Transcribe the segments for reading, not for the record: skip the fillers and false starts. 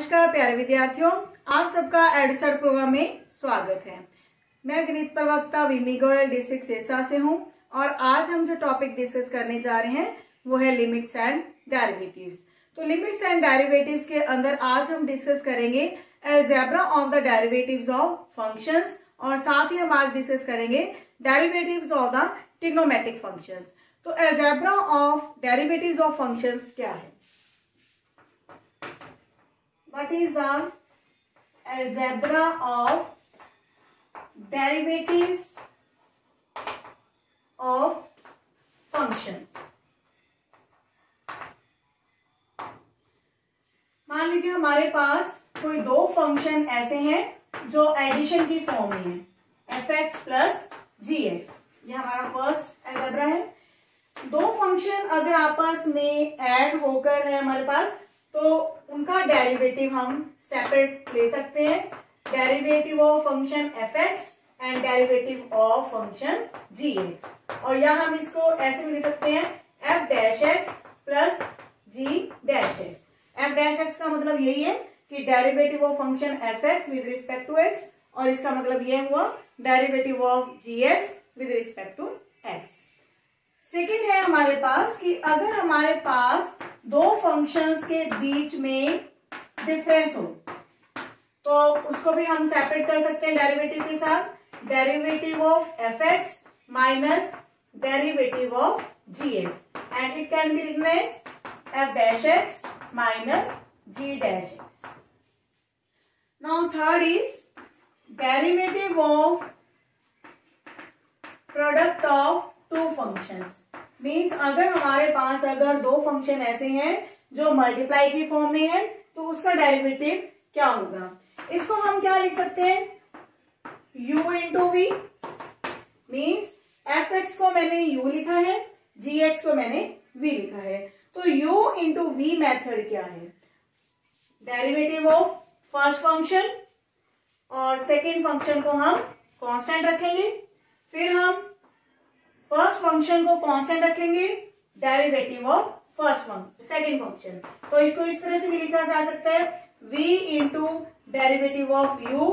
नमस्कार प्यारे विद्यार्थियों, आप सबका एडुसर प्रोग्राम में स्वागत है। मैं गणित प्रवक्ता विमी गोयल डिस्ट्रिक्ट सिरसा से हूं और आज हम जो टॉपिक डिस्कस करने जा रहे हैं वो है लिमिट्स एंड डेरिवेटिव्स। तो लिमिट्स एंड डेरिवेटिव्स के अंदर आज हम डिस्कस करेंगे algebra of the derivatives of functions और साथ ही हम आज डिस्कस करेंगे derivatives of the trigonometric functions. तो algebra of derivatives of functions क्या है? What is the algebra of derivatives of functions? मान लीजिए हमारे पास कोई दो फंक्शन ऐसे हैं जो एडिशन की फॉर्म में है, fx प्लस gx। ये हमारा फर्स्ट अलजेब्रा है। दो फंक्शन अगर आपस में ऐड होकर है हमारे पास तो उनका डेरिवेटिव हम सेपरेट ले सकते हैं। Derivative of function fx and derivative of function gx। और यहां हम इसको ऐसे भी लिख सकते हैं f dash x plus g dash x। f dash x का मतलब यही है कि derivative of function fx with respect to x, और इसका मतलब यह हुआ derivative of gx with respect to x। Second है हमारे पास कि अगर हमारे पास दो फंक्शंस के बीच में डिफरेंस हो तो उसको भी हम सेपरेट कर सकते हैं डेरिवेटिव के साथ। Derivative of fx minus derivative of gx and it can be written as f dash x minus g dash x। Now third is derivative of product of two functions. Means अगर हमारे पास अगर दो function ऐसे हैं जो multiply की form में है तो उसका डेरिवेटिव क्या होगा? इसको हम क्या लिख सकते हैं? u into v. Means f x को मैंने u लिखा है, जी एक्स को मैंने v लिखा है। तो u इंटू वी मैथड क्या है? डेरिवेटिव ऑफ फर्स्ट फंक्शन और सेकेंड फंक्शन को हम कांस्टेंट रखेंगे, फिर हम फर्स्ट फंक्शन को कांस्टेंट रखेंगे, डेरिवेटिव ऑफ सेकेंड फंक्शन। तो इसको इस तरह से भी लिखा जा सकता है v into derivative of u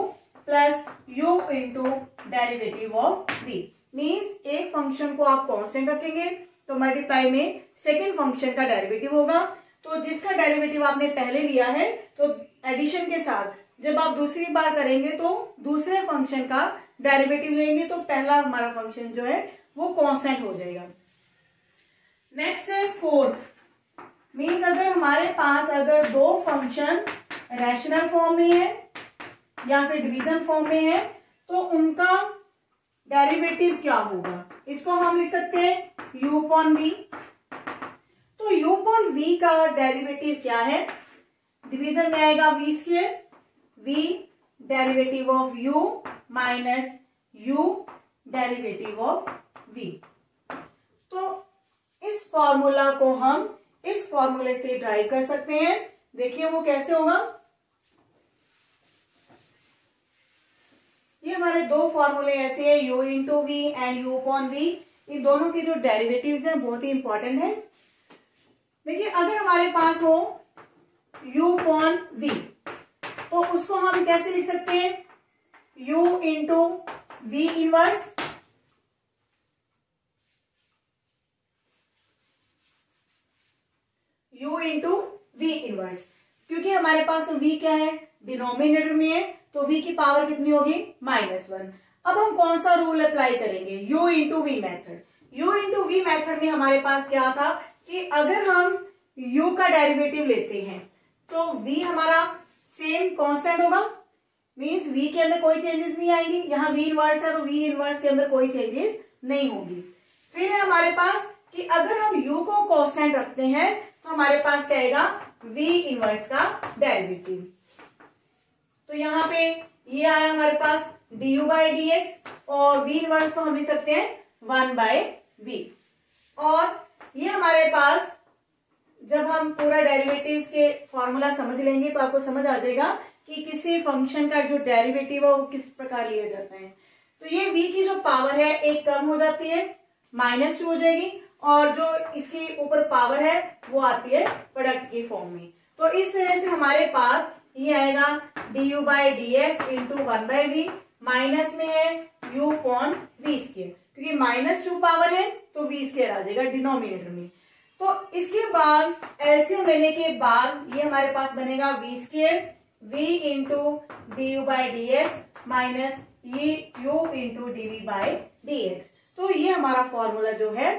plus u into derivative of v। Means एक फंक्शन को आप कांस्टेंट रखेंगे तो मल्टीप्लाई में सेकेंड फंक्शन का डेरिवेटिव होगा। तो जिसका डेरिवेटिव आपने पहले लिया है तो एडिशन के साथ जब आप दूसरी बार करेंगे तो दूसरे फंक्शन का डेरिवेटिव लेंगे तो पहला हमारा फंक्शन जो है वो कांस्टेंट हो जाएगा। नेक्स्ट है फोर्थ। मीन्स अगर हमारे पास अगर दो फंक्शन रैशनल फॉर्म में है या फिर डिवीजन फॉर्म में है तो उनका डेरिवेटिव क्या होगा? इसको हम लिख सकते हैं u upon v। तो u upon v का डेरिवेटिव क्या है? डिवीजन में आएगा v square, v derivative of u minus u derivative of v। तो इस फॉर्मूला को हम इस फॉर्मूले से ड्राइव कर सकते हैं। देखिए वो कैसे होगा। ये हमारे दो फॉर्मूले ऐसे हैं, u into v and u upon v। इन दोनों के जो डेरिवेटिव्स हैं बहुत ही इंपॉर्टेंट है। देखिए अगर हमारे पास हो u अपॉन v तो उसको हम कैसे लिख सकते हैं? u into v inverse u into v inverse, क्योंकि हमारे पास v क्या है? डिनोमिनेटर में है तो v की पावर कितनी होगी? -1। अब हम कौन सा रूल अप्लाई करेंगे? u into v method. u into v method में हमारे पास क्या था कि अगर हम u का डेरिवेटिव लेते हैं तो v हमारा सेम कांस्टेंट होगा। मीन्स v के अंदर कोई चेंजेस नहीं आएंगी। यहाँ v इनवर्स है तो v इनवर्स के अंदर कोई चेंजेस नहीं होगी। फिर है हमारे पास कि अगर हम u को कांस्टेंट रखते हैं तो हमारे पास क्या आएगा? v इनवर्स का डेरिवेटिव। तो यहाँ पे ये आया हमारे पास du बाई dx और v इनवर्स को हम लिख सकते हैं 1 बाय v। और ये हमारे पास जब हम पूरा डेरिवेटिव्स के फॉर्मूला समझ लेंगे तो आपको समझ आ जाएगा कि किसी फंक्शन का जो डेरिवेटिव है वो किस प्रकार लिया जाता है। तो ये v की जो पावर है एक कम हो जाती है, -2 हो जाएगी, और जो इसकी ऊपर पावर है वो आती है प्रोडक्ट की फॉर्म में। तो इस तरह से हमारे पास ये आएगा du by D x into 1/v, minus में है u अपॉन v स्क्वायर, क्योंकि -2 पावर है तो v स्क्वायर आ जाएगा डिनोमिनेटर में। तो इसके बाद एलसीएम लेने के बाद ये हमारे पास बनेगा v square v into D you by D x minus ये u into D by D x. तो ये हमारा फॉर्मूला जो है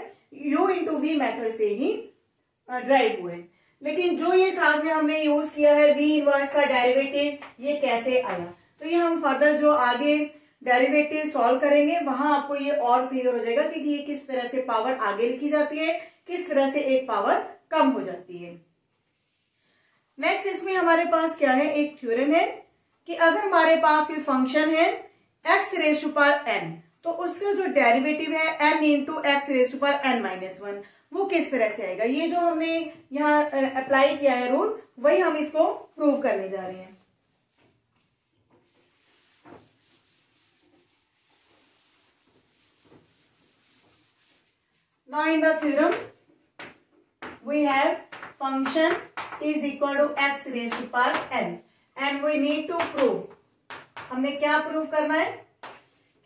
u इंटू वी मेथड से ही ड्राइव हुए। लेकिन जो ये साथ में हमने यूज किया है v इनवर्स का डेरिवेटिव, ये कैसे आया, तो ये हम फर्दर जो आगे डेरिवेटिव सॉल्व करेंगे वहां आपको ये और क्लियर हो जाएगा कि ये किस तरह से पावर आगे लिखी जाती है, किस तरह से एक पावर कम हो जाती है। नेक्स्ट इसमें हमारे पास क्या है, एक थ्योरम है कि अगर हमारे पास कोई फंक्शन है x raise to power n, तो उसका जो डेरिवेटिव है n into x raise to power n minus 1, वो किस तरह से आएगा। ये जो हमने यहाँ अप्लाई किया है रूल, वही हम इसको प्रूव करने जा रहे हैं। Now in the theorem we have function is equal to x raised to power n and we need to prove, हमने क्या प्रूव करना है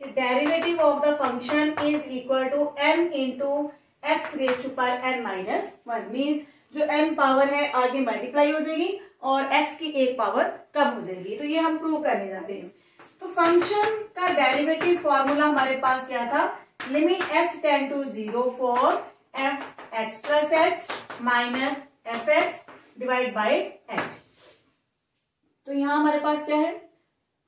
कि derivative of the function is equal to n into x raise to power n minus 1, means जो n power है आगे multiply हो जाएगी और x की एक पावर कम हो जाएगी। तो ये हम प्रूव करने जाते हैं। तो फंक्शन का डेरिवेटिव फॉर्मूला हमारे पास क्या था, limit h tend to 0 for f x plus h minus f x divide by h। तो यहां हमारे पास क्या है,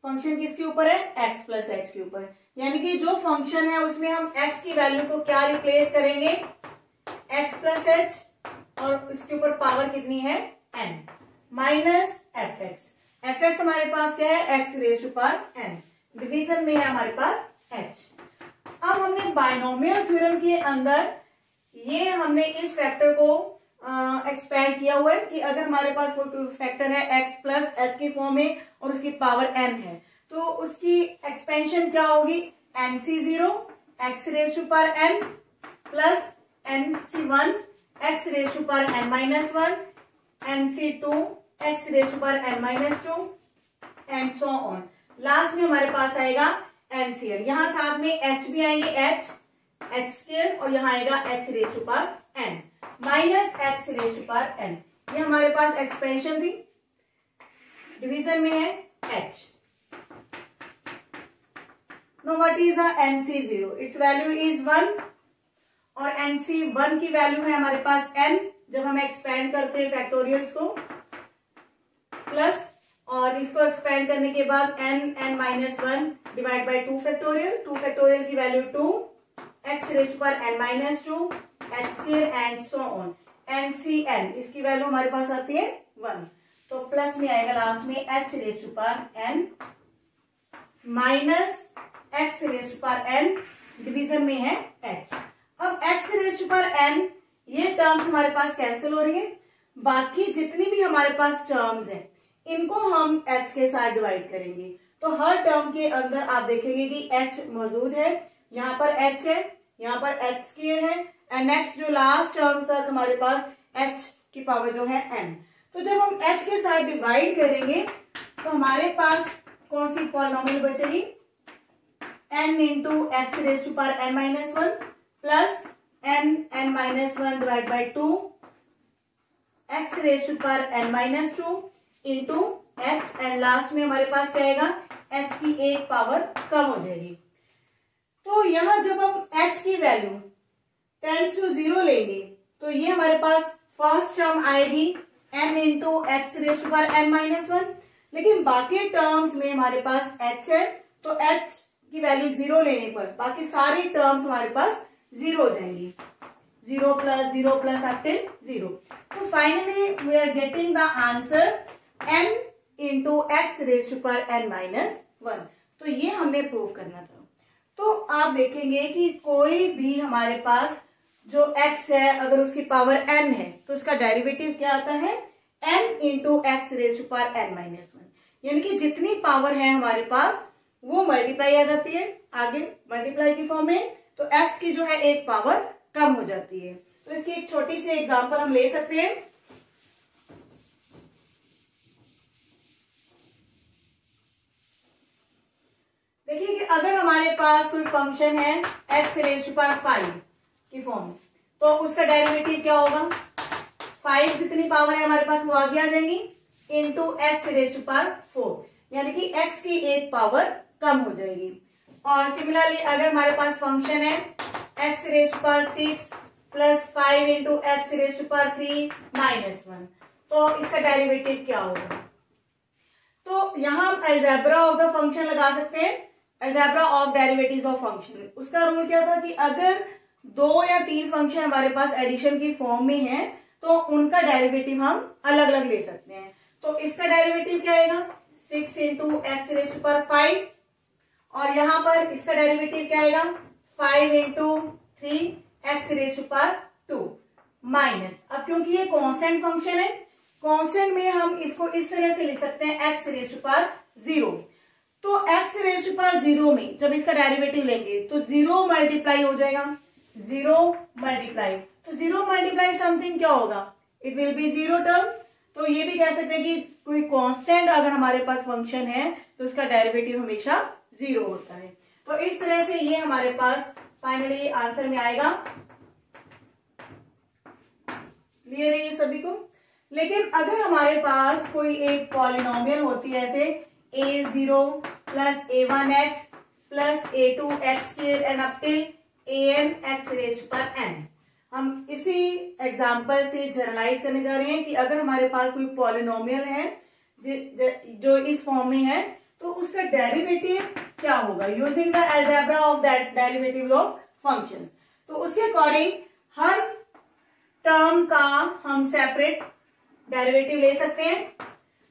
फंक्शन किसके ऊपर है, x प्लस h के ऊपर, यानी कि जो फंक्शन है उसमें हम x की वैल्यू को क्या रिप्लेस करेंगे, x प्लस h, और इसके ऊपर पावर कितनी है n माइनस एफ एक्स हमारे पास क्या है, x raise to power n, division में है हमारे पास h। अब हमने बायनोमियल थ्योरम के अंदर ये हमने इस फैक्टर को एक्सपेंड किया हुआ है कि अगर हमारे पास कोई फैक्टर है x प्लस h की फॉर्म में और उसकी पावर n है, तो उसकी एक्सपेंशन क्या होगी, nc0 x raise to power n प्लस nc1 x raise to power n minus 1, nc2 x raise to power n minus 2 and so on. Last में हमारे पास आएगा NCL, यहाँ साथ में h भी आएंगे, h स्क्वायर, और यहाँ आएगा h raise to power n minus x raise to power n। ये हमारे पास एक्सपेंशन थी, डिवीजन में है h। Know what is the NC0, it's value is 1 और NC1 की वैल्यू है हमारे पास n, जब हम एक्सपेंड करते हैं फैक्टोरियल्स को, प्लस और इसको एक्सपेंड करने के बाद n minus 1 divide by 2 factorial की value 2, x raise to power n minus 2, h square and so on. NCN इसकी वैल्यू हमारे पास आती है 1, तो प्लस में आएगा लास्ट में h raise to power n minus x raise to power n, division में है h। अब x raise to power n ये टर्म्स हमारे पास कैंसिल हो रही है, बाकी जितनी भी हमारे पास टर्म्स हैं इनको हम h के साथ डिवाइड करेंगे। तो हर टर्म के अंदर आप देखेंगे कि h मौजूद है, यहाँ पर h है, यहाँ पर h स्क्वायर है, एंड नेक्स्ट जो लास्ट टर्म तक हमारे पास h की पावर जो है n। तो जब हम h के साथ डिवाइड करेंगे तो हमारे पास कौन सी पॉलिनोमियल बचेगी, n into x raise to power n minus 1 plus n minus 1 divide by 2 x raise to power n minus 2 into h, and last में हमारे पास क्या आएगा, h की एक पावर कम हो जाएगी। तो यहां जब हम h की वैल्यू टेंड्स टू 0 लेंगे तो ये हमारे पास फर्स्ट टर्म आएगी n into x raise to power n minus 1, लेकिन बाकी टर्म्स में हमारे पास h है, तो h की वैल्यू 0 लेने पर बाकी सारी टर्म्स हमारे पास 0 हो जाएंगी, 0 प्लस अप टिल 0। तो finally we are getting the answer n into x raise to power n minus 1। तो ये हमने प्रूव करना था। तो आप देखेंगे कि कोई भी हमारे पास जो x है अगर उसकी पावर n है तो उसका डेरिवेटिव क्या आता है, n into x raise to power n minus 1, यानी कि जितनी पावर है हमारे पास वो मल्टीप्लाई आ जाती है आगे मल्टीप्लाई की फॉर्म में, तो x की जो है एक पावर कम हो जाती है। तो इसकी एक छोटी सी एग्जांपल हम ले सकते हैं। देखिए कि अगर हमारे पास कोई फंक्शन है x रेज़ टू पावर 5 की फॉर्म में, तो उसका डेरिवेटिव क्या होगा, 5 जितनी पावर है हमारे पास वो आगे आ जाएंगी into x raise to power 4, यानी कि x की एक पावर कम हो जाएगी। और सिमिलरली अगर हमारे पास फंक्शन है x raise to power 6 plus 5 into x raise to power 3 minus 1, तो इसका डेरिवेटिव क्या होगा। तो यहां हम अलजेब्रा ऑफ द फंक्शन लगा सकते हैं, algebra of derivatives of function. उसका रूल क्या था कि अगर 2 या 3 फंक्शन हमारे पास एडिशन की फॉर्म में है तो उनका डेरिवेटिव हम अलग अलग ले सकते हैं। तो इसका डेरिवेटिव क्या आएगा, 6 into x raise to power 5, और यहां पर इसका डेरिवेटिव क्या आएगा, 5 into 3 x raise to power 2 minus, अब क्योंकि ये कांस्टेंट फंक्शन है, कांस्टेंट में हम इसको इस तरह से लिख सकते हैं एक्स रेज़ टू पावर 0। तो एक्स रेज़ टू पावर 0 में जब इसका डेरिवेटिव लेंगे तो 0 मल्टीप्लाई हो जाएगा, 0 मल्टीप्लाई, तो 0 मल्टीप्लाई समथिंग क्या होगा, इट विल बी 0 टर्म। तो ये भी कह सकते हैं कि कोई कांस्टेंट अगर हमारे पास फंक्शन है तो उसका डेरिवेटिव हमेशा 0 होता है। तो इस तरह से ये हमारे पास फाइनली आंसर में आएगा। क्लियर है ये सभी को। लेकिन अगर हमारे पास कोई एक पॉलिनोमियल होती है ऐसे a0 plus a1x plus a2x and up till an x raise to power n, हम इसी एग्जाम्पल से जनरलाइज करने जा रहे हैं कि अगर हमारे पास कोई पॉलिनोमियल है जो इस फॉर्म में है तो उसका डेरिवेटिव क्या होगा using the algebra of that derivative of functions. तो उसके अकॉर्डिंग हर टर्म का हम सेपरेट डेरिवेटिव ले सकते हैं।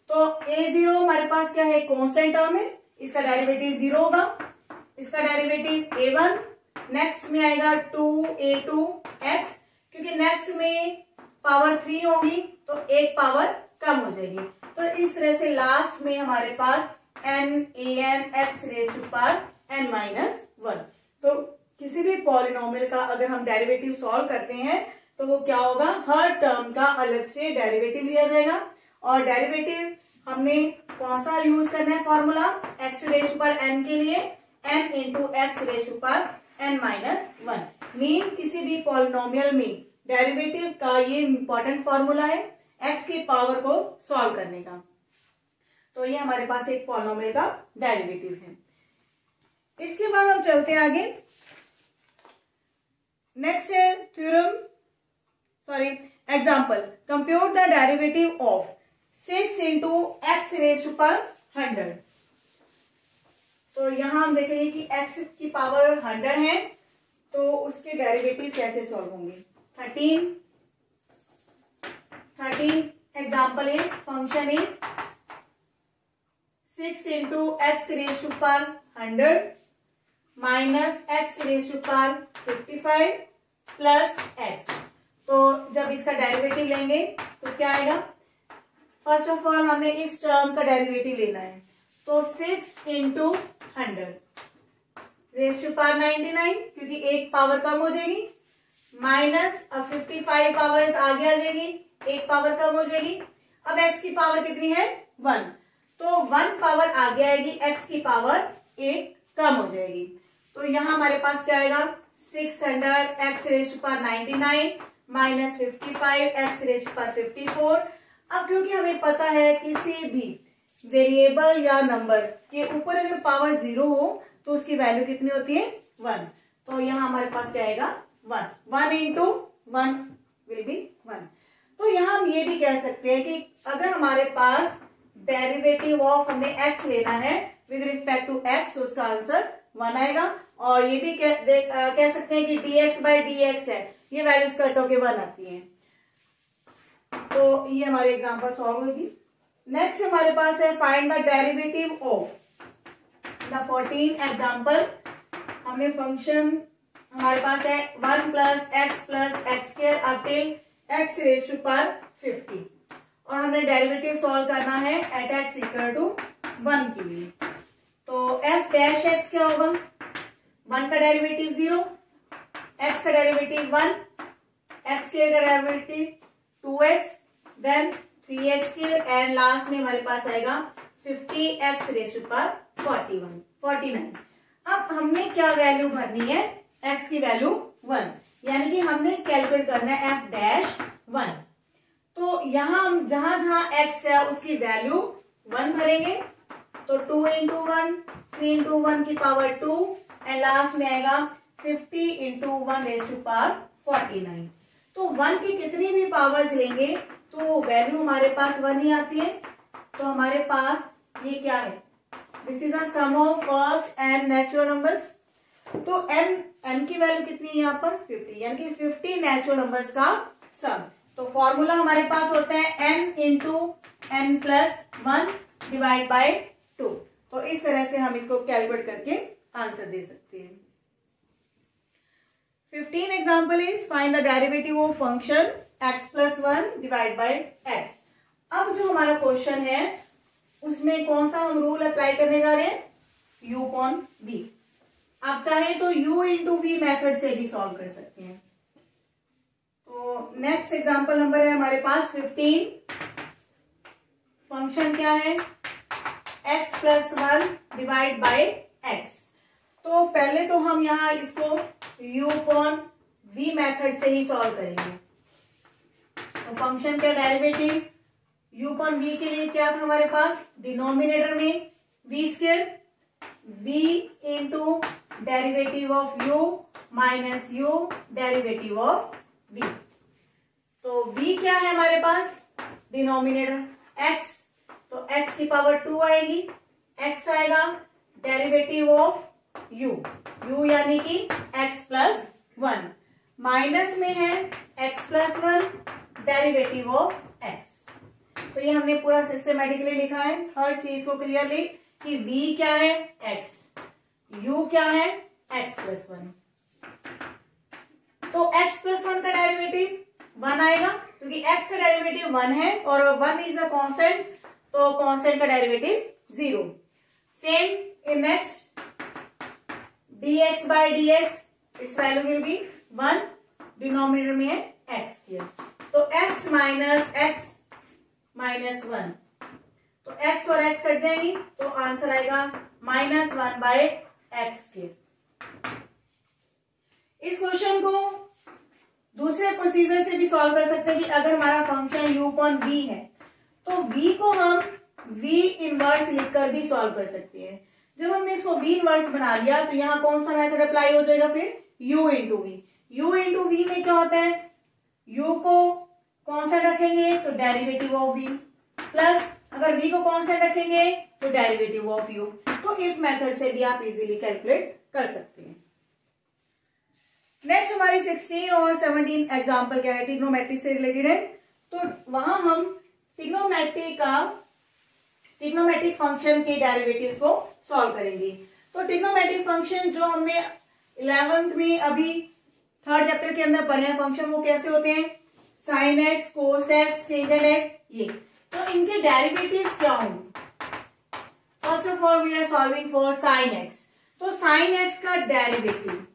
तो a0 हमारे पास क्या है, कांस्टेंट टर्म है, इसका डेरिवेटिव 0 होगा, इसका डेरिवेटिव a1, नेक्स्ट में आएगा 2a2x, क्योंकि नेक्स्ट में पावर 3 होगी तो एक पावर कम हो जाएगी। तो इस तरह से लास्ट में हमारे पास n x raise to power n minus 1। तो किसी भी पॉलिनोमियल का अगर हम डेरिवेटिव सॉल्व करते हैं तो वो क्या होगा, हर टर्म का अलग से डेरिवेटिव लिया जाएगा, और डेरिवेटिव हमने कौन सा यूज करना है formula, x raise to power n के लिए n into x raise to power n minus 1। Mean किसी भी पॉलिनोमियल में डेरिवेटिव का ये इंपॉर्टेंट फॉर्मूला है x की पावर को सॉल्व करने का। तो ये हमारे पास एक पॉलिनोमियल का डेरिवेटिव है। इसके बाद हम चलते हैं आगे। नेक्स्ट है theorem, sorry example, compute the derivative of 6 into x raise to power 100। तो यहां हम देखेंगे कि x की पावर 100 है तो उसके डेरिवेटिव कैसे सॉल्व होंगे। 13 example is, function is 6 into x raise to power 100 minus x raise to power 55 plus x। तो जब इसका डेरिवेटिव लेंगे तो क्या आएगा, फर्स्ट ऑफ ऑल हमें इस टर्म का डेरिवेटिव लेना है। तो 6 इंटू 100 रेज़ टू पावर 99, क्योंकि एक पावर कम हो जाएगी, माइनस अब 55 पावर्स आगे आ जाएगी, एक पावर कम हो जाएगी। अब x की पावर कितनी है, 1, तो 1 पावर आगे आएगी, x की पावर 1 कम हो जाएगी। तो यहां हमारे पास क्या आएगा, 600 x raise to power 99 minus 55 x raise to power 54। अब क्योंकि हमें पता है किसी भी वेरिएबल या नंबर के ऊपर अगर पावर 0 हो तो उसकी वैल्यू कितनी होती है, 1। तो यहां हमारे पास क्या आएगा, 1 इंटू 1 विल बी 1। तो यहां हम ये भी कह सकते हैं कि अगर हमारे पास डेरिवेटिव ऑफ हमें x लेना है विद रिस्पेक्ट टू x, तो उसका आंसर 1 आएगा। और ये भी कह सकते हैं कि dx बाई dx है, ये वैल्यूज कट होके 1 आती है। तो ये हमारे एग्जाम्पल सॉल्व होगी। नेक्स्ट हमारे पास है find the derivative of the 14 example. हमें फंक्शन हमारे पास है 1 plus x square up till x raise to power 50, और हमें डेरिवेटिव सॉल्व करना है एट एक्स इक्वल टू 1 के लिए। तो एफ डैश एक्स क्या होगा, 1 का डेरिवेटिव 0, एक्स का डेरिवेटिव 1, एक्स स्क्वायर का derivative 2x, then 3x square, and last में हमारे पास आएगा 50x रेज़ टू पावर 49। अब हमने क्या वैल्यू भरनी है, x की वैल्यू 1, यानी कि हमने कैलकुलेट करना है f डैश 1। तो यहां हम जहां जहां x है उसकी वैल्यू 1 भरेंगे। तो 2 इंटू 1, 3 इंटू 1 की पावर 2 एंड लास्ट में आएगा 50 इंटू 1 रेज़ टू पावर 49। तो 1 की कितनी भी पावर्स लेंगे तो वैल्यू हमारे पास 1 ही आती है। तो हमारे पास ये क्या है, this is the sum of first n natural numbers. तो n की वैल्यू कितनी है यहाँ पर 50, यानी कि 50 नेचुरल नंबर्स का सम। तो फॉर्मूला हमारे पास होता है n into n plus 1 divide by 2। तो इस तरह से हम इसको कैलकुलेट करके आंसर दे सकते हैं। 15 example is find the derivative of function x plus 1 divide by x। अब जो हमारा क्वेश्चन है उसमें कौन सा हम रूल अप्लाई करने जा रहे हैं, u अपॉन v। आप चाहें तो u इंटू v मेथड से भी सॉल्व कर सकते हैं। तो नेक्स्ट एग्जाम्पल नंबर है हमारे पास 15। फंक्शन क्या है, x plus 1 divide by x। तो पहले तो हम यहां इसको u अपॉन v मेथड से ही सॉल्व करेंगे। तो फंक्शन का डेरिवेटिव u अपॉन v के लिए क्या था हमारे पास, डिनोमिनेटर में v square, v into derivative of u minus u derivative of v। तो v क्या है हमारे पास, डिनोमिनेटर x, तो x की पावर 2 आएगी, x आएगा डेरिवेटिव ऑफ u यानी कि x प्लस 1, माइनस में है x plus 1 derivative of x। तो ये हमने पूरा सिस्टमेटिकली लिखा है हर चीज को क्लियरली कि v क्या है x, u क्या है x प्लस 1। तो x प्लस 1 का डेरिवेटिव 1 आएगा क्योंकि x का डेरिवेटिव 1 है और 1 इज अ कांस्टेंट, तो कांस्टेंट का derivative 0। Same in next dx by dx it's value will be 1, denominator में है x स्क्वायर, तो x माइनस 1, तो x और x कट जाएंगी तो आंसर आएगा -1 बाय एक्स स्क्वायर। इस क्वेश्चन को दूसरे प्रोसीजर से भी सॉल्व कर सकते हैं कि अगर हमारा फंक्शन u अपॉन v है तो v को हम v इनवर्स लिखकर भी सॉल्व कर सकते हैं। जब हमने इसको v इनवर्स बना लिया तो यहाँ कौन सा मेथड अप्लाई हो जाएगा, फिर u into v। u into v में क्या होता है, u को कांस्टेंट रखेंगे तो डेरिवेटिव ऑफ v, प्लस अगर v को कांस्टेंट रखेंगे तो डेरिवेटिव ऑफ u। तो इस मेथड से भी आप इजीली कैलकुलेट कर सकते हैं। नेक्स्ट हमारी 16 और 17 एग्जाम्पल क्या है, ट्रिग्नोमेट्री से रिलेटेड है। तो वहां हम ट्रिग्नोमेट्रिक फंक्शन के डेरिवेटिव्स को सॉल्व करेंगे। तो ट्रिग्नोमेट्रिक फंक्शन जो हमने 11th में अभी 3rd चैप्टर के अंदर पढ़े हैं फंक्शन, वो कैसे होते हैं, sine x, cos x, tangent x, ये। तो इनके डेरिवेटिव्स क्या होंगे, first of all we are solving for sine x. तो साइन एक्स का डेरिवेटिव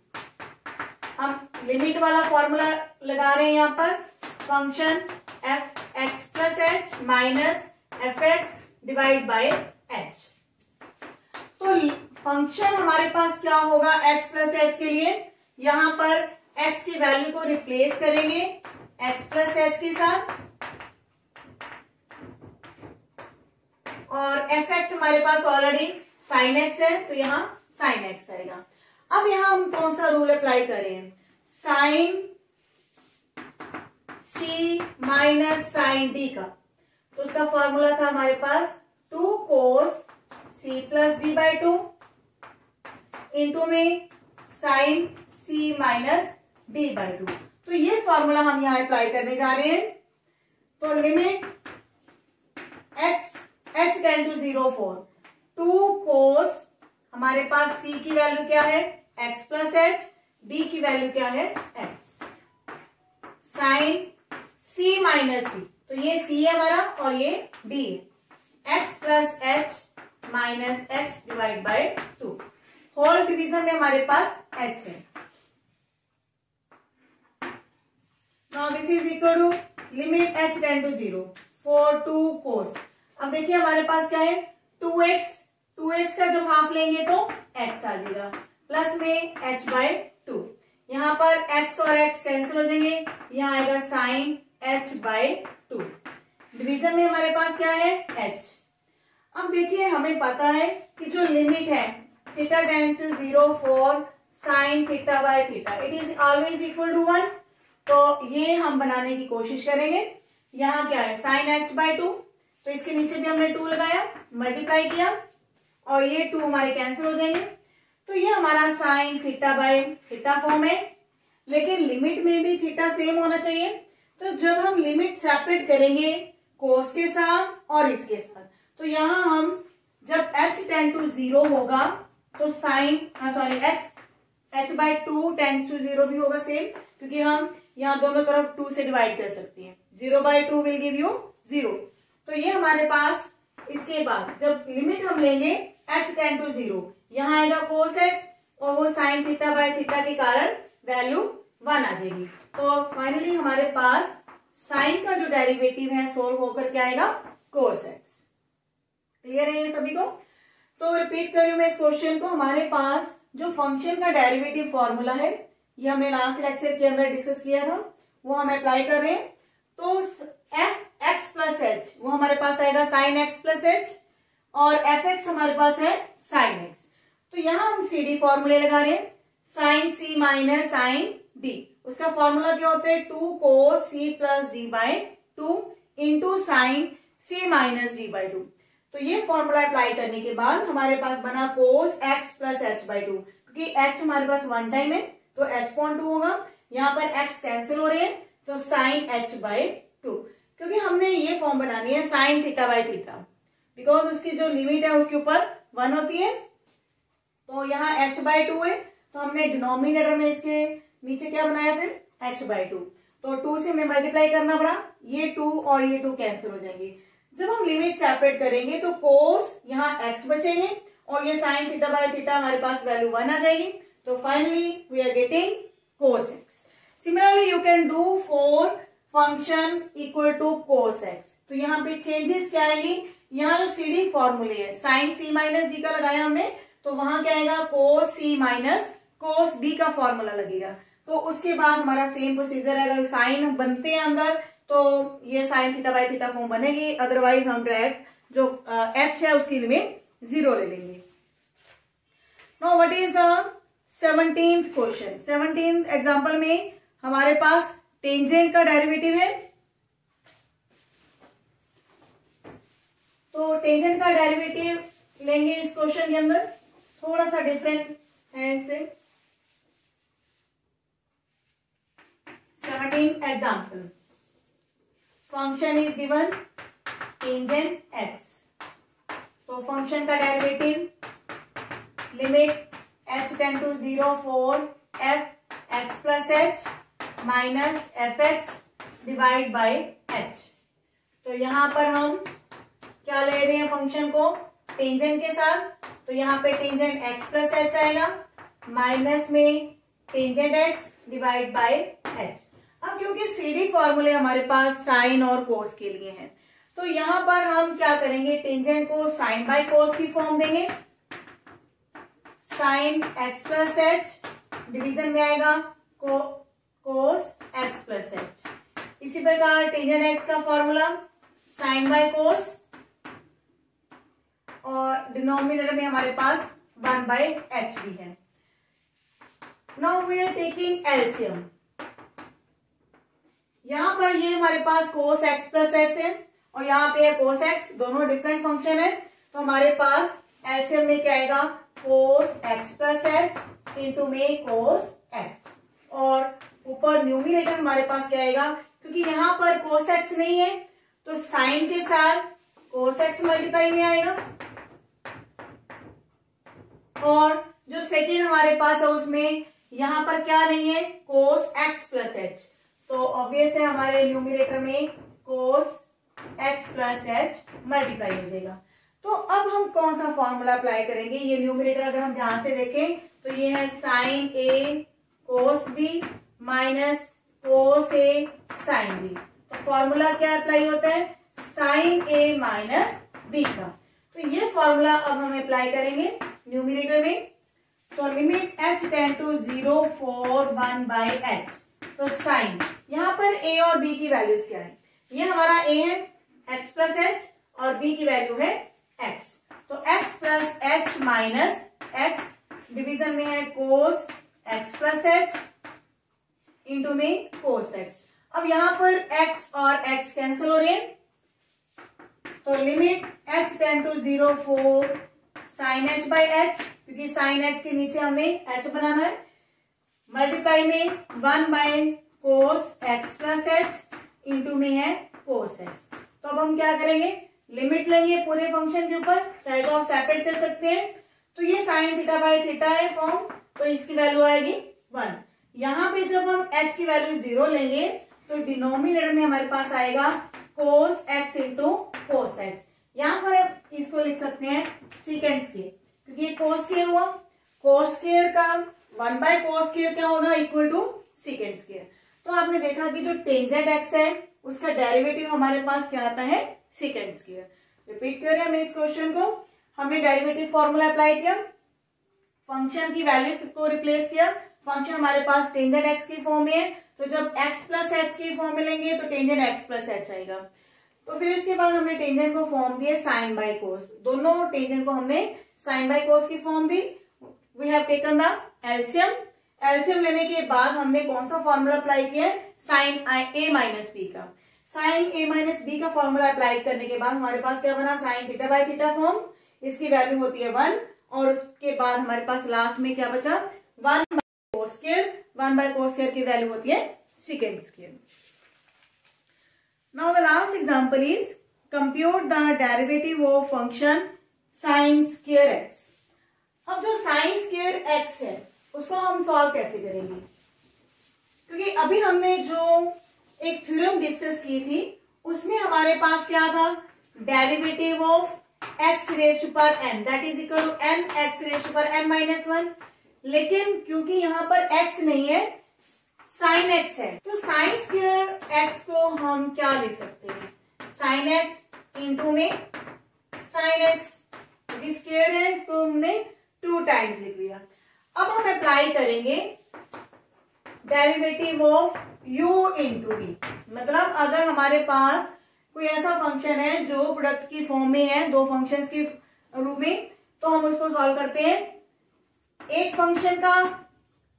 हम लिमिट वाला फॉर्मूला लगा रहे हैं यहाँ पर, function f x plus h minus f x divide by h. तो फंक्शन हमारे पास क्या होगा x प्लस एच के लिए, यहां पर x की वैल्यू को रिप्लेस करेंगे x प्लस एच के साथ, और एफ एक्स हमारे पास ऑलरेडी साइन एक्स है तो यहाँ साइन एक्स आएगा। अब यहां हम कौन सा रूल अप्लाई करें, साइन सी माइनस साइन डी का। तो उसका फॉर्मूला था हमारे पास 2 cos C plus D by 2 into में sine C minus D by 2। तो ये फॉर्मूला हम यहां अप्लाई करने जा रहे हैं। तो limit x h tend to 0 4, 2 cos हमारे पास c की वैल्यू क्या है x प्लस एच, डी की वैल्यू क्या है x, sine c minus c, तो ये c है हमारा और ये d है, x plus h minus x divide by 2, whole division में हमारे पास h है। Now this is equal to limit h tend to 0 4 2 cos. अब देखिए हमारे पास क्या है 2x का जब हाफ लेंगे तो x आ जाएगा, प्लस में h/2। यहाँ पर x और x कैंसिल हो जाएंगे, यहाँ आएगा sin h/2। डिवीजन में हमारे पास क्या है, h। अब देखिए हमें पता है कि जो लिमिट है theta tend to 0 for sine theta by theta it is always equal to 1। तो ये हम बनाने की कोशिश करेंगे। यहाँ क्या है साइन h/2, तो इसके नीचे भी हमने 2 लगाया, मल्टीप्लाई किया और ये 2 हमारे कैंसिल हो जाएंगे। तो ये हमारा sign theta by theta form है, लेकिन लिमिट में भी थीटा सेम होना चाहिए। तो जब हम लिमिट सेपरेट करेंगे कोस के साथ और इसके साथ, तो यहाँ हम जब h टेंड टू 0 होगा तो साइन h/2 टेंड्स टू 0 भी होगा सेम, क्योंकि हम यहाँ दोनों तरफ 2 से डिवाइड कर सकते हैं। 0/2 विल गिव यू 0। तो ये हमारे पास इसके बाद जब लिमिट हम लेंगे h टेंड टू 0, यहाँ आएगा कोस x और वो साइन थीटा बाय थीटा के कारण वैल्यू 1 आ जाएगी। तो फाइनली हमारे पास साइन का जो डेरिवेटिव है सोल्व होकर क्या आएगा, कोस x। क्लियर है ये सभी को? तो रिपीट कर रही हूं मैं इस क्वेश्चन को। हमारे पास जो फंक्शन का डेरिवेटिव फॉर्मूला है ये हमने लास्ट लेक्चर के अंदर डिस्कस किया था, वो हम अप्लाई कर रहे हैं। तो एफ एक्स प्लस एच वो हमारे पास आएगा साइन एक्स प्लस एच, और एफ एक्स हमारे पास है साइन एक्स। तो यहां हम सी डी फॉर्मूले लगा रहे हैं, साइन सी माइनस साइन डी। उसका फॉर्मूला क्या होता है, 2 cos c plus D by 2 into sine C minus D by 2। तो ये फॉर्मूला अप्लाई करने के बाद हमारे पास बना cos x प्लस h/2, क्योंकि h हमारे पास 1 टाइम है तो h/2 होगा। यहाँ पर x कैंसिल हो रहे हैं तो sin h/2, क्योंकि हमने ये फॉर्म बनानी है sin theta by theta, because उसकी जो लिमिट है उसके ऊपर 1 होती है। तो यहाँ h/2 है तो हमने डिनोमिनेटर में इसके नीचे क्या बनाया फिर h/2। तो 2 से हमें मल्टीप्लाई करना पड़ा, ये 2 और ये 2 कैंसिल हो जाएंगे। जब हम लिमिट सेपरेट करेंगे तो कोस यहाँ x बचेंगे और ये साइन थीटा बाय थीटा हमारे पास वैल्यू 1 आ जाएगी। तो finally we are getting cos x। Similarly you can do for function equal to cos x। तो यहाँ पे चेंजेस क्या आएंगी, यहाँ जो सी डी फॉर्मूले है साइन सी माइनस डी का लगाया हमने, तो वहां क्या आएगा कोस सी माइनस कोस डी का फॉर्मूला लगेगा। तो उसके बाद हमारा सेम प्रोसीजर है, अगर साइन बनते हैं अंदर तो ये sine theta by theta form बनेगी, अदरवाइज हम डायरेक्ट जो h है उसकी लिमिट 0 ले लेंगे। Now what is the 17th question. 17th example में हमारे पास टेंजेंट का डेरिवेटिव है। तो टेंजेंट का डेरिवेटिव लेंगे इस क्वेश्चन के अंदर, थोड़ा सा डिफरेंट है इससे। 17th example, function is given tangent x। तो फंक्शन का derivative limit h tend to 0 for f x plus h minus f x divide by h। तो यहां पर हम क्या ले रहे हैं फंक्शन को टेंजेंट के साथ, तो यहाँ पे टेंजेंट x प्लस h आएगा माइनस में tangent x divide by h। अब क्योंकि सी डी फॉर्मूले हमारे पास साइन और कोस के लिए हैं, तो यहां पर हम क्या करेंगे, टेंजेंट को साइन बाय कोस की फॉर्म देंगे। Sine x plus H division में आएगा कोस एक्स प्लस एच। इसी प्रकार टेंजेंट एक्स का फॉर्मूला साइन बाय कोस, और डिनोमिनेटर में हमारे पास 1 बाय एच भी है। Now we are taking LCM. यहां पर ये हमारे पास cos x प्लस एच है और यहाँ पे है cos x, दोनों डिफरेंट फंक्शन है। तो हमारे पास एलसीएम में क्या आएगा cos x plus H into में cos x, और ऊपर न्यूमिनेटर हमारे पास क्या आएगा, क्योंकि यहाँ पर cos x नहीं है तो साइन के साथ cos x मल्टीप्लाई में आएगा, और जो सेकेंड हमारे पास है उसमें यहाँ पर क्या नहीं है cos x प्लस एच, तो ऑब्वियस है हमारे न्यूमिनेटर में cos x plus H multiply हो जाएगा। तो अब हम कौन सा फॉर्मूला अप्लाई करेंगे, ये न्यूमिनेटर अगर हम ध्यान से देखें तो ये है sine a cos b minus cos a sine b। तो फॉर्मूला क्या अप्लाई होता है साइन a माइनस b का। तो ये फॉर्मूला अब हम अप्लाई करेंगे न्यूमिनेटर में। तो limit h tend to 0 for 1 by h. तो साइन, यहाँ पर a और b की वैल्यूज क्या है, ये हमारा a है x प्लस एच और b की वैल्यू है x। तो x plus h minus x, division में है कोस x प्लस एच इंटू में कोस x। अब यहाँ पर x और x कैंसिल हो रहे हैं, तो limit h tend to 0 for sine h by h, क्योंकि साइन h के नीचे हमें h बनाना है, मल्टीप्लाई में 1 by cos x plus H into में है कोस x। तो अब हम क्या करेंगे, लिमिट लेंगे पूरे फंक्शन के ऊपर, चाहे तो आप सेपरेट कर सकते हैं। तो ये साइन थीटा बाई थीटा है फॉर्म, तो इसकी वैल्यू आएगी 1। यहाँ पे जब हम h की वैल्यू 0 लेंगे तो डिनोमिनेटर में हमारे पास आएगा कोस x इंटू कोस x। यहाँ पर इसको लिख सकते हैं सीकेंड स्क्वायर, क्योंकि ये कोस स्क्वायर हुआ, कोस स्क्वायर का 1 बाय कोस स्क्वायर क्या होगा, इक्वल टू सीकेंड स्क्वायर। तो आपने देखा कि जो टेंजेंट x है उसका डेरिवेटिव हमारे पास क्या आता है, सीकेंड स्क्वायर। रिपीट करें हमें इस क्वेश्चन को, हमने डेरिवेटिव फॉर्मूला अप्लाई किया, फंक्शन की वैल्यूज को रिप्लेस किया, फंक्शन हमारे पास टेंजेंट x की फॉर्म में है, तो जब x प्लस एच की फॉर्म में लेंगे तो टेंजेंट x प्लस एच आएगा। तो फिर इसके बाद हमने टेंजेंट को फॉर्म दिए साइन बाय कोस, दोनों टेंजेंट को हमने साइन बाय कोस की फॉर्म दी। We have taken the LCM, LCM लेने के बाद हमने कौन सा फॉर्मूला अप्लाई किया, साइन a माइनस बी का। साइन a माइनस बी का फॉर्मूला अप्लाई करने के बाद हमारे पास क्या बना, sine theta by theta form, इसकी वैल्यू होती है 1, और उसके बाद हमारे पास लास्ट में क्या बचा, 1 by cos square, 1 by cos square की वैल्यू होती है second square. Now the last example is compute the derivative of function sine square x। अब जो साइन स्क्वायर x है उसको हम सॉल्व कैसे करेंगे, क्योंकि अभी हमने जो एक थ्योरम डिस्कस की थी उसमें हमारे पास क्या था, derivative of x raise to power n that is equal to n x raise to power n minus 1। लेकिन क्योंकि यहाँ पर x नहीं है, साइन x है, तो साइन स्क्वायर x को हम क्या लिख सकते हैं, साइन x इंटू में साइन x, स्क्वायर है इसको हमने 2 टाइम्स लिख लिया। अब हम अप्लाई करेंगे derivative of u into v, मतलब अगर हमारे पास कोई ऐसा फंक्शन है जो प्रोडक्ट की फॉर्म में है, दो फंक्शंस के रूप में, तो हम उसको सॉल्व करते हैं। एक फंक्शन का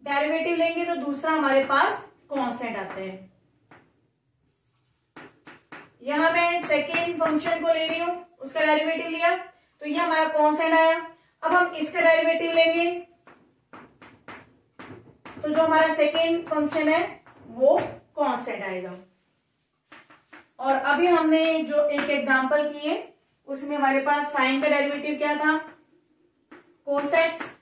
डेरिवेटिव लेंगे तो दूसरा हमारे पास कांस्टेंट आता है। यहां मैं सेकेंड फंक्शन को ले रही हूं, उसका डेरिवेटिव लिया तो ये हमारा कांस्टेंट आया। अब हम इसका डेरिवेटिव लेंगे तो जो हमारा सेकेंड फंक्शन है वो कांस्टेंट आएगा। और अभी हमने जो एक एग्जांपल की है उसमें हमारे पास साइन का डेरिवेटिव क्या था, कोस एक्स।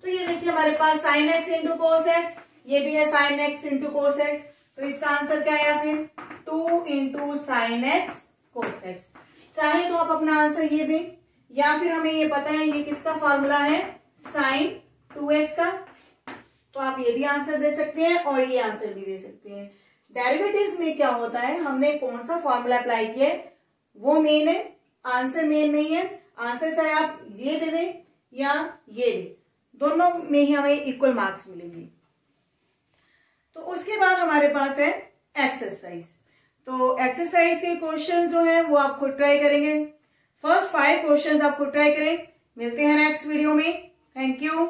तो ये देखिए हमारे पास sine x into cos x, ये भी है sine x into cos x, तो इसका आंसर क्या आया फिर 2 into sine x cos x. चाहे तो आप अपना आंसर ये दें, या फिर हमें ये पता है ये किसका फॉर्मूला है, साइन 2x का, तो आप ये भी आंसर दे सकते हैं और ये आंसर भी दे सकते हैं। डेरिवेटिव्स में क्या होता है, हमने कौन सा फॉर्मूला अप्लाई किया है वो मेन है, आंसर मेन नहीं है। आंसर चाहे आप ये दे दें या ये दे, दोनों में ही हमें इक्वल मार्क्स मिलेंगे। तो उसके बाद हमारे पास है एक्सरसाइज। तो एक्सरसाइज के क्वेश्चन जो है वो आप खुद ट्राई करेंगे। फर्स्ट 5 क्वेश्चन आप खुद ट्राई करें। मिलते हैं नेक्स्ट वीडियो में। Thank you.